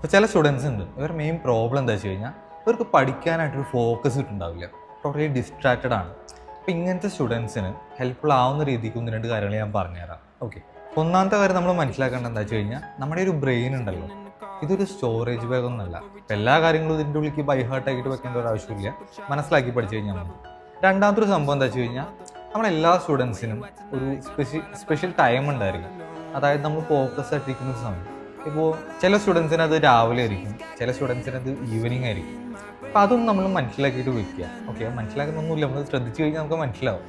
ഇപ്പോൾ ചില സ്റ്റുഡൻസ് ഉണ്ട്, ഇവരുടെ മെയിൻ പ്രോബ്ലം എന്താ വെച്ച് കഴിഞ്ഞാൽ ഇവർക്ക് പഠിക്കാനായിട്ടൊരു ഫോക്കസ് കിട്ടുന്നുണ്ടാവില്ല, ടോട്ടലി ഡിസ്ട്രാക്റ്റഡ് ആണ്. അപ്പോൾ ഇങ്ങനത്തെ സ്റ്റുഡൻസിന് ഹെൽപ്ഫുൾ ആവുന്ന രീതിക്ക് 1-2 കാര്യങ്ങൾ ഞാൻ പറഞ്ഞുതരാം. ഓക്കെ, ഒന്നാമത്തെ കാര്യം നമ്മൾ മനസ്സിലാക്കേണ്ടത് എന്താ വെച്ച് കഴിഞ്ഞാൽ നമ്മുടെ ഒരു ബ്രെയിൻ ഉണ്ടല്ലോ, ഇതൊരു സ്റ്റോറേജ് ബാഗ് ഒന്നുമല്ല. എല്ലാ കാര്യങ്ങളും ഇതിൻ്റെ ഉള്ളിലേക്ക് ബൈ ഹാർട്ട് ആക്കിയിട്ട് വെക്കേണ്ട ഒരു ആവശ്യമില്ല, മനസ്സിലാക്കി പഠിച്ചു കഴിഞ്ഞാൽ മതി. രണ്ടാമത്തെ സംഭവം എന്താ വെച്ച് കഴിഞ്ഞാൽ നമ്മളെല്ലാ സ്റ്റുഡൻസിനും ഒരു സ്പെഷ്യൽ ടൈം ഉണ്ടായിരിക്കും, അതായത് നമ്മൾ ഫോക്കസ് ആയിട്ടിരിക്കുന്ന ഒരു സമയം. ഇപ്പോൾ ചില സ്റ്റുഡൻസിന് അത് രാവിലെ ആയിരിക്കും, ചില സ്റ്റുഡൻസിന് അത് ഈവനിങ് ആയിരിക്കും. അപ്പോൾ അതൊന്നും നമ്മൾ മനസ്സിലാക്കിയിട്ട് വെക്കുക. ഓക്കെ, മനസ്സിലാക്കുന്നൊന്നുമില്ല, നമ്മൾ ശ്രദ്ധിച്ചു കഴിഞ്ഞാൽ നമുക്ക് മനസ്സിലാവും.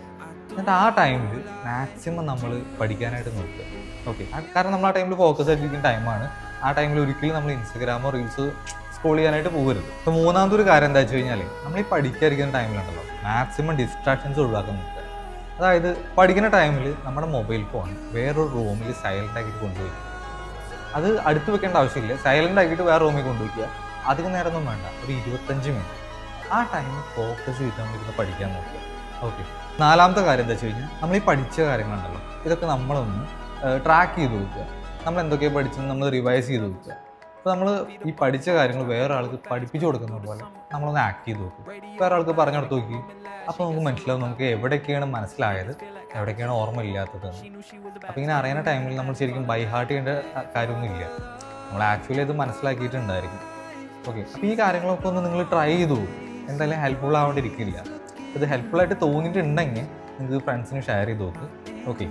എന്നിട്ട് ആ ടൈമിൽ മാക്സിമം നമ്മൾ പഠിക്കാനായിട്ട് നോക്കുക. ഓക്കെ, കാരണം നമ്മൾ ആ ടൈമിൽ ഫോക്കസ് ആയിട്ടിരിക്കുന്ന ടൈമാണ്. ആ ടൈമിൽ ഒരിക്കലും നമ്മൾ ഇൻസ്റ്റഗ്രാമോ റീൽസ് സ്ക്രോൾ ചെയ്യാനായിട്ട് പോകരുത്. ഇപ്പോൾ മൂന്നാമത്തെ ഒരു കാര്യം എന്താ വെച്ച് കഴിഞ്ഞാൽ നമ്മൾ ഈ പഠിക്കാതിരിക്കുന്ന ടൈമിലുണ്ടല്ലോ മാക്സിമം ഡിസ്ട്രാക്ഷൻസ് ഒഴിവാക്കാൻ നോക്കുക. അതായത് പഠിക്കുന്ന ടൈമിൽ നമ്മുടെ മൊബൈൽ ഫോൺ വേറൊരു റൂമിൽ സൈലൻ്റ് ആക്കിയിട്ട് കൊണ്ടുപോയി, അത് അടുത്ത് വെക്കേണ്ട ആവശ്യമില്ല, സൈലൻ്റ് ആക്കിയിട്ട് വേറെ റൂമിൽ കൊണ്ടുപോയിക്കുക. അധികം നേരമൊന്നും വേണ്ട, ഒരു 25 മിനിറ്റ് ആ ടൈം ഫോക്കസ് ചെയ്താൽ ഇരുന്ന് പഠിക്കാൻ നോക്കുക. ഓക്കെ, നാലാമത്തെ കാര്യം എന്താ വെച്ച് കഴിഞ്ഞാൽ നമ്മൾ ഈ പഠിച്ച കാര്യങ്ങളുണ്ടല്ലോ ഇതൊക്കെ നമ്മളൊന്ന് ട്രാക്ക് ചെയ്ത് നോക്കുക. നമ്മൾ എന്തൊക്കെയാണ് പഠിച്ചെന്ന് നമ്മൾ റിവൈസ് ചെയ്ത് നോക്കുക. അപ്പോൾ നമ്മൾ ഈ പഠിച്ച കാര്യങ്ങൾ വേറെ ആൾക്ക് പഠിപ്പിച്ചു കൊടുക്കുന്ന പോലെ നമ്മളൊന്ന് ആക്ട് ചെയ്ത് നോക്കും, വേറെ ആൾക്ക് പറഞ്ഞു കൊടുത്ത് നോക്കി. അപ്പോൾ നമുക്ക് മനസ്സിലാവും നമുക്ക് എവിടെയൊക്കെയാണ് മനസ്സിലായത്, എവിടെയൊക്കെയാണ് ഓർമ്മ ഇല്ലാത്തതെന്ന്. അപ്പോൾ ഇങ്ങനെ അറിയുന്ന ടൈമിൽ നമ്മൾ ശരിക്കും ബൈ ഹാർട്ട് ചെയ്യേണ്ട കാര്യമൊന്നുമില്ല, നമ്മൾ ആക്ച്വലി ഇത് മനസ്സിലാക്കിയിട്ടുണ്ടായിരിക്കും. ഓക്കെ, അപ്പോൾ ഈ കാര്യങ്ങളൊക്കെ ഒന്ന് നിങ്ങൾ ട്രൈ ചെയ്തു, എന്തായാലും ഹെൽപ്ഫുൾ ആവേണ്ടിയിരിക്കില്ല. ഇത് ഹെൽപ്ഫുള്ളായിട്ട് തോന്നിയിട്ടുണ്ടെങ്കിൽ നിങ്ങൾക്ക് ഫ്രണ്ട്സിന് ഷെയർ ചെയ്ത് നോക്ക്. ഓക്കെ.